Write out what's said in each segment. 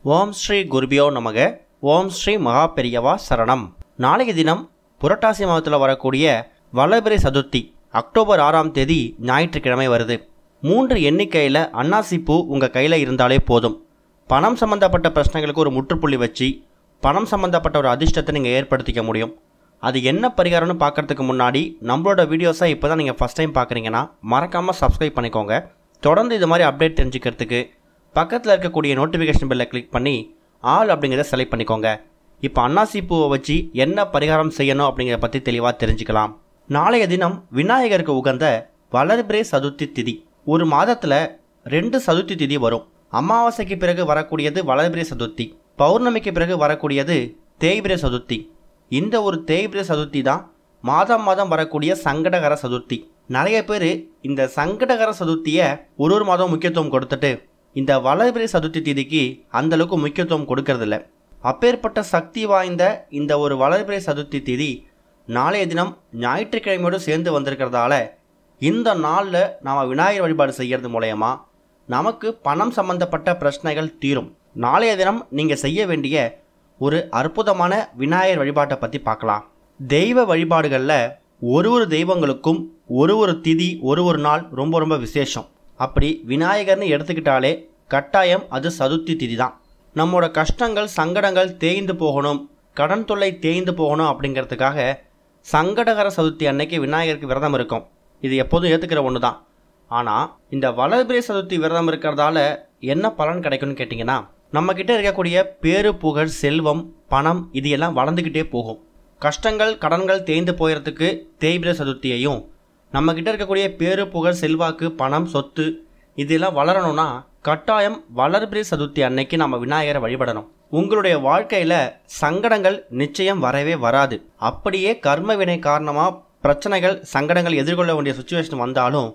ஓம் ஸ்ரீ குருபியோ நமக. ஓம் ஸ்ரீ மகா பெரியவா சரணம். நாளைய தினம் புரட்டாசி மாதத்தில் வரக்கூடிய வளர்பிறை சதுர்த்தி அக்டோபர் 6ஆம் தேதி ஞாயிற்றுக்கிழமை வருது. 3 எண்ணிக்கையில் அன்னாசி பூ உங்கள் கையில் இருந்தாலே போதும். பணம் சம்மந்தப்பட்ட பிரச்சனைகளுக்கு ஒரு முற்றுப்புள்ளி வச்சு பணம் சம்மந்தப்பட்ட ஒரு அதிர்ஷ்டத்தை நீங்கள் ஏற்படுத்திக்க முடியும். அது என்ன பரிகாரம்னு பார்க்குறதுக்கு முன்னாடி நம்மளோட வீடியோஸை இப்போ தான் நீங்கள் ஃபஸ்ட் டைம் பார்க்குறீங்கன்னா மறக்காமல் சப்ஸ்கிரைப் பண்ணிக்கோங்க. தொடர்ந்து இது மாதிரி அப்டேட் தெரிஞ்சுக்கிறதுக்கு பக்கத்தில் இருக்கக்கூடிய நோட்டிஃபிகேஷன் பெல்லை கிளிக் பண்ணி ஆல் அப்படிங்கிறத செலக்ட் பண்ணிக்கோங்க. இப்போ அன்னாசி பூவை வச்சு என்ன பரிகாரம் செய்யணும் அப்படிங்கிறத பற்றி தெளிவாக தெரிஞ்சுக்கலாம். நாளைய தினம் விநாயகருக்கு உகந்த வளர்பிறை சதுர்த்தி திதி. ஒரு மாதத்தில் 2 சதுர்த்தி திதி வரும். அமாவாசைக்கு பிறகு வரக்கூடியது வளர்பிறை சதுர்த்தி, பௌர்ணமிக்கு பிறகு வரக்கூடியது தேய்பிறை சதுர்த்தி. இந்த ஒரு தேய்பிறை சதுர்த்தி தான் மாதம் மாதம் வரக்கூடிய சங்கடகர சதுர்த்தி. நிறைய பேர் இந்த சங்கடகர சதுர்த்தியை ஒரு மாதம் முக்கியத்துவம் கொடுத்துட்டு இந்த வளர்பிறை சதுர்த்தி திதிக்கு அந்தளவுக்கு முக்கியத்துவம் கொடுக்கறதில்ல. அப்பேற்பட்ட சக்தி வாய்ந்த இந்த ஒரு வளர்பிறை சதுர்த்தி திதி நாளைய தினம் ஞாயிற்றுக்கிழமையோடு சேர்ந்து வந்திருக்கிறதால இந்த நாளில் நாம் விநாயகர் வழிபாடு செய்கிறது மூலயமா நமக்கு பணம் சம்பந்தப்பட்ட பிரச்சனைகள் தீரும். நாளைய தினம் நீங்கள் செய்ய வேண்டிய ஒரு அற்புதமான விநாயகர் வழிபாட்டை பற்றி பார்க்கலாம். தெய்வ வழிபாடுகளில் ஒரு தெய்வங்களுக்கும் ஒரு திதி ஒரு நாள் ரொம்ப ரொம்ப விசேஷம். அப்படி விநாயகர்னு எடுத்துக்கிட்டாலே கட்டாயம் அது சதுர்த்தி திதி தான். நம்மளோட கஷ்டங்கள் சங்கடங்கள் தேய்ந்து போகணும், கடன் தொல்லை தேய்ந்து போகணும் அப்படிங்கிறதுக்காக சங்கடகர சதுர்த்தி அன்னைக்கு விநாயகருக்கு விரதம் இருக்கும். இது எப்போதும் ஏற்றுக்கிற ஒன்று தான். ஆனால் இந்த வளர்பிறை சதுர்த்தி விரதம் இருக்கிறதால என்ன பலன் கிடைக்கும்னு கேட்டிங்கன்னா, நம்மக்கிட்ட இருக்கக்கூடிய பேரு புகழ் செல்வம் பணம் இது எல்லாம் வளர்ந்துக்கிட்டே போகும். கஷ்டங்கள் கடன்கள் தேய்ந்து போகிறதுக்கு தேய்பிறை சதுர்த்தியையும், நம்மக்கிட்ட இருக்கக்கூடிய பேரு புகழ் செல்வாக்கு பணம் சொத்து இதெல்லாம் வளரணும்னா கட்டாயம் வளர்பிறை சதுர்த்தி அன்னைக்கு நம்ம விநாயகரை வழிபடணும். உங்களுடைய வாழ்க்கையில் சங்கடங்கள் நிச்சயம் வரவே வராது. அப்படியே கர்ம வினை காரணமாக பிரச்சனைகள் சங்கடங்கள் எதிர்கொள்ள வேண்டிய சுச்சுவேஷன் வந்தாலும்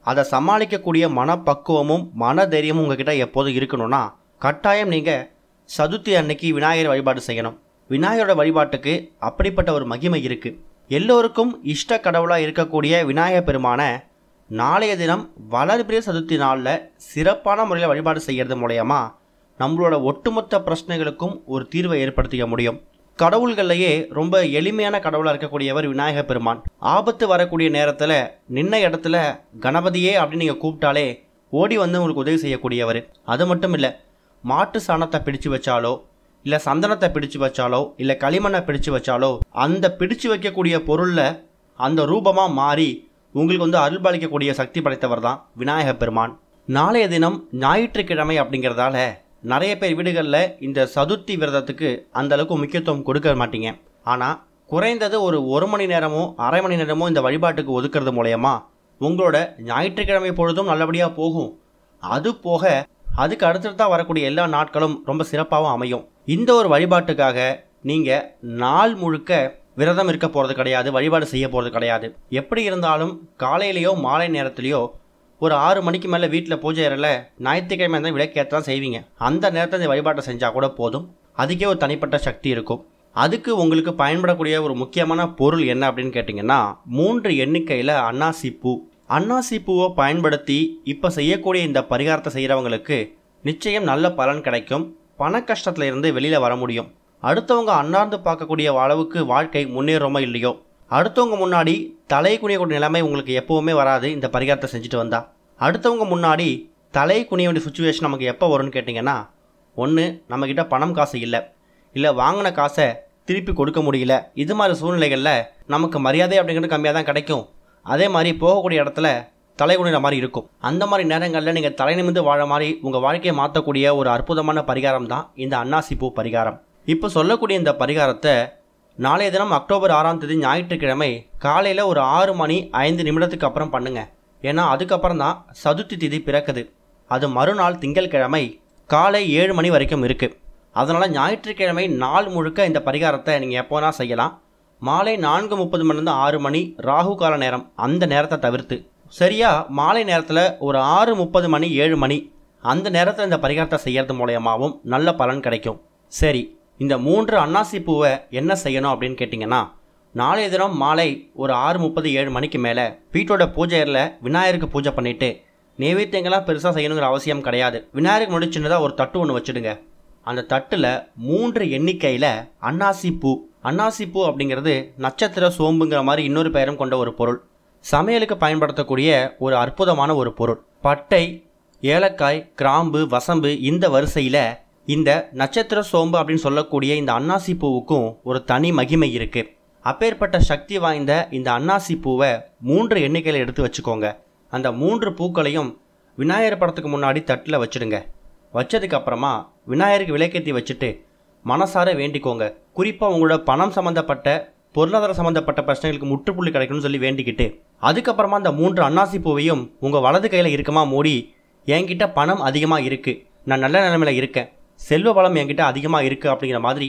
அதை சமாளிக்கக்கூடிய மனப்பக்குவமும் மன தைரியமும் உங்ககிட்ட எப்போதும் இருக்கணும்னா கட்டாயம் நீங்கள் சதுர்த்தி அன்னைக்கு விநாயகர் வழிபாடு செய்யணும். விநாயகரோட வழிபாட்டுக்கு அப்படிப்பட்ட ஒரு மகிமை இருக்குது. எல்லோருக்கும் இஷ்ட கடவுளாக இருக்கக்கூடிய விநாயகர் பெருமான நாளைய தினம் வளர்பிறை சதுர்த்தி நாளில் சிறப்பான முறையில் வழிபாடு செய்கிறது மூலயமா நம்மளோட ஒட்டுமொத்த பிரச்சனைகளுக்கும் ஒரு தீர்வை ஏற்படுத்திக்க முடியும். கடவுள்கள்லையே ரொம்ப எளிமையான கடவுளாக இருக்கக்கூடியவர் விநாயகர் பெருமான். ஆபத்து வரக்கூடிய நேரத்தில் நின்ன இடத்துல கணபதியே அப்படின்னு நீங்கள் கூப்பிட்டாலே ஓடி வந்து உங்களுக்கு உதவி செய்யக்கூடியவர். அது மட்டும் இல்லை, மாட்டு சாணத்தை பிடிச்சு வச்சாலோ இல்லை சந்தனத்தை பிடிச்சு வச்சாலோ இல்லை களிமண்ணை பிடிச்சு வச்சாலோ அந்த பிடிச்சு வைக்கக்கூடிய பொருளில் அந்த ரூபமாக மாறி உங்களுக்கு வந்து அருள்பாலிக்கக்கூடிய சக்தி படைத்தவர் தான் விநாயகர் பெருமான். நாளைய தினம் ஞாயிற்றுக்கிழமை அப்படிங்கிறதால நிறைய பேர் வீடுகளில் இந்த சதுர்த்தி விரதத்துக்கு அந்த அளவுக்கு முக்கியத்துவம் கொடுக்க மாட்டீங்க. ஆனால் குறைந்தது ஒரு மணி நேரமோ அரை மணி நேரமோ இந்த வழிபாட்டுக்கு ஒதுக்கிறது மூலயமா உங்களோட ஞாயிற்றுக்கிழமை பொழுதும் நல்லபடியாக போகும். அது போக அதுக்கு அடுத்தடுத்தாக வரக்கூடிய எல்லா நாட்களும் ரொம்ப சிறப்பாகவும் அமையும். இந்த ஒரு வழிபாட்டுக்காக நீங்கள் நாள் முழுக்க விரதம் இருக்க போகிறது கிடையாது, வழிபாடு செய்ய போகிறது கிடையாது. எப்படி இருந்தாலும் காலையிலையோ மாலை நேரத்துலையோ ஒரு 6 மணிக்கு மேலே வீட்டில் பூஜை அறையில் ஞாயிற்றுக்கிழமை இருந்தால் விளக்கேற்ற தான் செய்வீங்க. அந்த நேரத்தில் இந்த வழிபாட்டை செஞ்சால் கூட போதும். அதுக்கே ஒரு தனிப்பட்ட சக்தி இருக்கும். அதுக்கு உங்களுக்கு பயன்படக்கூடிய ஒரு முக்கியமான பொருள் என்ன அப்படின்னு கேட்டிங்கன்னா 3 எண்ணிக்கையில் அன்னாசி பூ. அன்னாசி பூவை பயன்படுத்தி இப்போ செய்யக்கூடிய இந்த பரிகாரத்தை செய்கிறவங்களுக்கு நிச்சயம் நல்ல பலன் கிடைக்கும். பண கஷ்டத்தில் இருந்து வெளியில் வர முடியும். அடுத்தவங்க அன்னார்ந்து பார்க்கக்கூடிய அளவுக்கு வாழ்க்கை முன்னேறோமோ இல்லையோ, அடுத்தவங்க முன்னாடி தலை குனியக்கூடிய நிலைமை உங்களுக்கு எப்போவுமே வராது. இந்த பரிகாரத்தை செஞ்சுட்டு வந்தால் அடுத்தவங்க முன்னாடி தலை குனிய வேண்டிய சுச்சுவேஷன் நமக்கு எப்போ வரும்னு கேட்டிங்கன்னா, ஒன்று நம்மக்கிட்ட பணம் காசு இல்லை வாங்கின காசை திருப்பி கொடுக்க முடியல. இது மாதிரி சூழ்நிலைகளில் நமக்கு மரியாதை அப்படிங்கிறது கம்மியாக தான் கிடைக்கும். அதே மாதிரி போகக்கூடிய இடத்துல தலை குனிற மாதிரி இருக்கும். அந்த மாதிரி நேரங்களில் நீங்கள் தலை நிமிர்ந்து வாழ மாதிரி உங்கள் வாழ்க்கையை மாற்றக்கூடிய ஒரு அற்புதமான பரிகாரம் தான் இந்த அன்னாசி பூ பரிகாரம். இப்போ சொல்லக்கூடிய இந்த பரிகாரத்தை நாளைய தினம் அக்டோபர் 6ஆம் தேதி ஞாயிற்றுக்கிழமை காலையில் ஒரு 6:05 அப்புறம் பண்ணுங்கள். ஏன்னா அதுக்கப்புறம் தான் சதுர்த்தி திதி பிறக்குது. அது மறுநாள் திங்கட்கிழமை காலை 7 மணி வரைக்கும் இருக்குது. அதனால் ஞாயிற்றுக்கிழமை நாள் முழுக்க இந்த பரிகாரத்தை நீங்கள் எப்போனா செய்யலாம். மாலை 4:30 மணிலேருந்து 6 மணி ராகு கால நேரம், அந்த நேரத்தை தவிர்த்து சரியாக மாலை நேரத்தில் ஒரு 6:30 மணி 7 மணி அந்த நேரத்தில் இந்த பரிகாரத்தை செய்கிறது மூலயமாவும் நல்ல பலன் கிடைக்கும். சரி, இந்த 3 அன்னாசி பூவை என்ன செய்யணும் அப்படின்னு கேட்டிங்கன்னா, நாளைய தினம் மாலை ஒரு 6:30 7 மணிக்கு மேலே வீட்டோட பூஜை அறையில் விநாயகருக்கு பூஜை பண்ணிவிட்டு நைவேத்தியங்கள்லாம் பெருசாக செய்யணுங்கிற அவசியம் கிடையாது. விநாயகருக்கு முன்னாடி சின்னதாக ஒரு தட்டு ஒன்று வச்சுடுங்க. அந்த தட்டில் 3 எண்ணிக்கையில் அன்னாசி பூ. அன்னாசி பூ அப்படிங்கிறது நட்சத்திர சோம்புங்கிற மாதிரி இன்னொரு பெயரும் கொண்ட ஒரு பொருள். சமையலுக்கு பயன்படுத்தக்கூடிய ஒரு அற்புதமான ஒரு பொருள். பட்டை, ஏலக்காய், கிராம்பு, வசம்பு இந்த வரிசையில் இந்த நட்சத்திர சோம்பு அப்படின்னு சொல்லக்கூடிய இந்த அன்னாசி பூவுக்கும் ஒரு தனி மகிமை இருக்குது. அப்பேற்பட்ட சக்தி வாய்ந்த இந்த அன்னாசி பூவை 3 எண்ணிக்கையில் எடுத்து வச்சுக்கோங்க. அந்த 3 பூக்களையும் விநாயகர் படத்துக்கு முன்னாடி தட்டில் வச்சுடுங்க. வச்சதுக்கப்புறமா விநாயகருக்கு விளக்கேற்றி வச்சுட்டு மனசார வேண்டிக்கோங்க. குறிப்பாக உங்களோட பணம் சம்மந்தப்பட்ட பொருளாதார சம்மந்தப்பட்ட பிரச்சனைகளுக்கு முற்றுப்புள்ளி கிடைக்கணும்னு சொல்லி வேண்டிக்கிட்டு அதுக்கப்புறமா அந்த 3 அன்னாசி பூவையும் உங்கள் வலது கையில் இருக்கமா மூடி, என்கிட்ட பணம் அதிகமாக இருக்குது, நான் நல்ல நிலைமையில் இருக்கேன், செல்வ வளம் என்கிட்ட அதிகமாக இருக்குது அப்படிங்கிற மாதிரி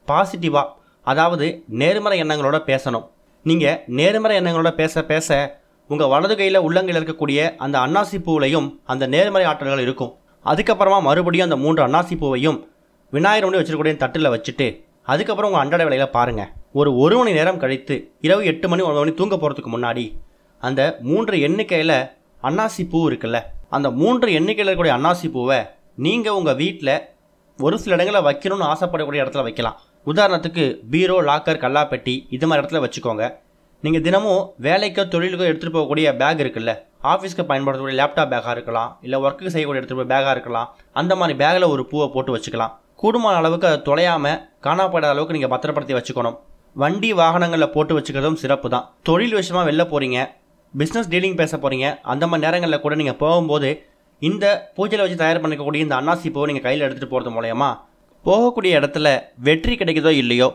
பாசிட்டிவாக, அதாவது நேர்மறை எண்ணங்களோட பேசணும். நீங்கள் நேர்மறை எண்ணங்களோட பேச பேச உங்கள் வலது கையில் உள்ளங்கையில் இருக்கக்கூடிய அந்த அன்னாசி பூவிலையும் அந்த நேர்மறை ஆற்றல்கள் இருக்கும். அதுக்கப்புறமா மறுபடியும் அந்த 3 அன்னாசி பூவையும் விநாயகர் முன்னாடி வச்சிருக்கக்கூடிய தட்டில் வச்சுட்டு அதுக்கப்புறம் உங்கள் அன்றாட வேலையில் பாருங்கள். ஒரு 1 மணி நேரம் கழித்து இரவு 8 மணி 9 மணி தூங்க போகிறதுக்கு முன்னாடி அந்த 3 எண்ணிக்கையில் அன்னாசி பூ இருக்குல்ல, அந்த 3 எண்ணிக்கையில் இருக்கக்கூடிய அன்னாசி பூவை நீங்கள் உங்கள் வீட்டில் ஒரு சில இடங்களில் வைக்கணும்னு ஆசைப்படக்கூடிய இடத்துல வைக்கலாம். உதாரணத்துக்கு பீரோ, லாக்கர், கல்லாப்பெட்டி இது மாதிரி இடத்துல வச்சுக்கோங்க. நீங்கள் தினமும் வேலைக்கோ தொழிலுக்கோ எடுத்துகிட்டு போகக்கூடிய பேக் இருக்குல்ல, ஆஃபீஸ்க்கு பயன்படுத்தக்கூடிய லேப்டாப் பேக்காக இருக்கலாம், இல்லை ஒர்க்குக்கு செய்யக்கூடிய எடுத்துகிட்டு போய் பேக்காக இருக்கலாம். அந்த மாதிரி பேக்கில் ஒரு பூவை போட்டு வச்சுக்கலாம். கூடுமான அளவுக்கு அதை தொலையாமல் காணாப்படாத அளவுக்கு நீங்கள் பத்திரப்படுத்தி வச்சுக்கணும். வண்டி வாகனங்களில் போட்டு வச்சுக்கிறதும் சிறப்பு தான். தொழில் விஷயமாக வெளில போகிறீங்க, பிஸ்னஸ் டீலிங் பேச போகிறீங்க, அந்த மாதிரி நேரங்களில் கூட நீங்கள் போகும்போது இந்த பூஜையில் வச்சு தயார் பண்ணிக்கக்கூடிய இந்த அன்னாசி பூவை நீங்கள் கையில் எடுத்துகிட்டு போகிறது மூலயமா போகக்கூடிய இடத்துல வெற்றி கிடைக்குதோ இல்லையோ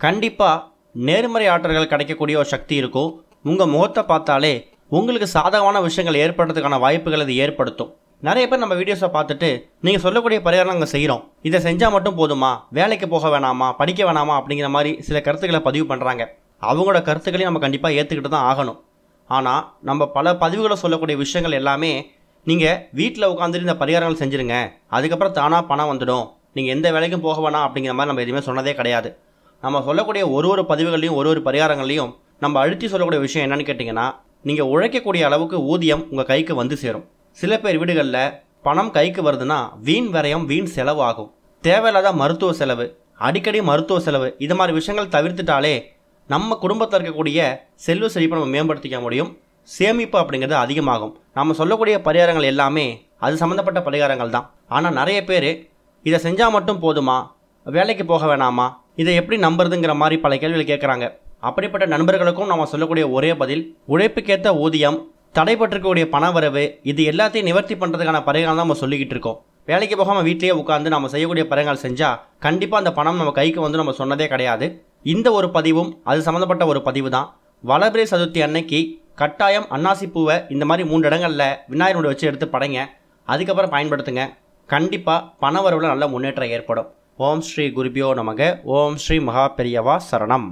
கண்டிப்பாக நேர்மறை ஆற்றல்கள் கிடைக்கக்கூடிய ஒரு சக்தி இருக்கும். உங்கள் முகத்தை பார்த்தாலே உங்களுக்கு சாதகமான விஷயங்கள் ஏற்படுறதுக்கான வாய்ப்புகள் இது ஏற்படுத்தும். நிறைய பேர் நம்ம வீடியோஸை பார்த்துட்டு நீங்கள் சொல்லக்கூடிய பரிகாரம் நாங்கள் செய்கிறோம், இதை செஞ்சால் மட்டும் போதுமா, வேலைக்கு போக வேணாமா, படிக்க வேணாமா அப்படிங்கிற மாதிரி சில கருத்துக்களை பதிவு பண்ணுறாங்க. அவங்களோட கருத்துக்களையும் நம்ம கண்டிப்பாக ஏற்றுக்கிட்டு தான் ஆகணும். ஆனால் நம்ம பல பதிவுகளை சொல்லக்கூடிய விஷயங்கள் எல்லாமே நீங்கள் வீட்டில் உட்காந்துட்டு இந்த பரிகாரங்கள் செஞ்சுருங்க, அதுக்கப்புறம் தானாக பணம் வந்துடும், நீங்கள் எந்த வேலைக்கும் போக வேணாம் அப்படிங்கிற மாதிரி நம்ம எதுவுமே சொன்னதே கிடையாது. நம்ம சொல்லக்கூடிய ஒரு பதிவுகளையும் ஒரு பரிகாரங்களையும் நம்ம அழுத்தி சொல்லக்கூடிய விஷயம் என்னன்னு கேட்டிங்கன்னா, நீங்கள் உழைக்கக்கூடிய அளவுக்கு ஊதியம் உங்கள் கைக்கு வந்து சேரும். சில பேர் வீடுகளில் பணம் கைக்கு வருதுன்னா வீண் விரயம், வீண் செலவு ஆகும். தேவையில்லாத மருத்துவ செலவு, அடிக்கடி மருத்துவ செலவு, இது மாதிரி விஷயங்கள் தவிர்த்துட்டாலே நம்ம குடும்பத்தில் இருக்கக்கூடிய செல்வ செழிப்பை நம்ம மேம்படுத்திக்க முடியும். சேமிப்பு அப்படிங்கிறது அதிகமாகும். நம்ம சொல்லக்கூடிய பரிகாரங்கள் எல்லாமே அது சம்மந்தப்பட்ட பரிகாரங்கள் தான். ஆனால் நிறைய பேர் இதை செஞ்சால் மட்டும் போதுமா, வேலைக்கு போக வேணாமா, இதை எப்படி நம்புறதுங்கிற மாதிரி பல கேள்விகள் கேட்குறாங்க. அப்படிப்பட்ட நண்பர்களுக்கும் நம்ம சொல்லக்கூடிய ஒரே பதில், உழைப்புக்கேற்ற ஊதியம், தடைப்பட்டிருக்கக்கூடிய பண வரவு, இது எல்லாத்தையும் நிவர்த்தி பண்ணுறதுக்கான பரிகாரம் தான் நம்ம சொல்லிக்கிட்டு இருக்கோம். வேலைக்கு போகாமல் வீட்டிலேயே உட்காந்து நம்ம செய்யக்கூடிய பரிகாரங்கள் செஞ்சால் கண்டிப்பாக அந்த பணம் நம்ம கைக்கு வந்து நம்ம சொன்னதே கிடையாது. இந்த ஒரு பதிவும் அது சம்மந்தப்பட்ட ஒரு பதிவு தான். வளர்பிறை சதுர்த்தி அன்னைக்கு கட்டாயம் அன்னாசி பூவை இந்த மாதிரி 3 இடங்களில் விநாயகரோட வச்சு எடுத்து படைங்க. அதுக்கப்புறம் பயன்படுத்துங்க. கண்டிப்பாக பண வரவில் நல்ல முன்னேற்றம் ஏற்படும். ஓம் ஸ்ரீ குருபியோ நமக. ஓம் ஸ்ரீ மகா பெரியவா சரணம்.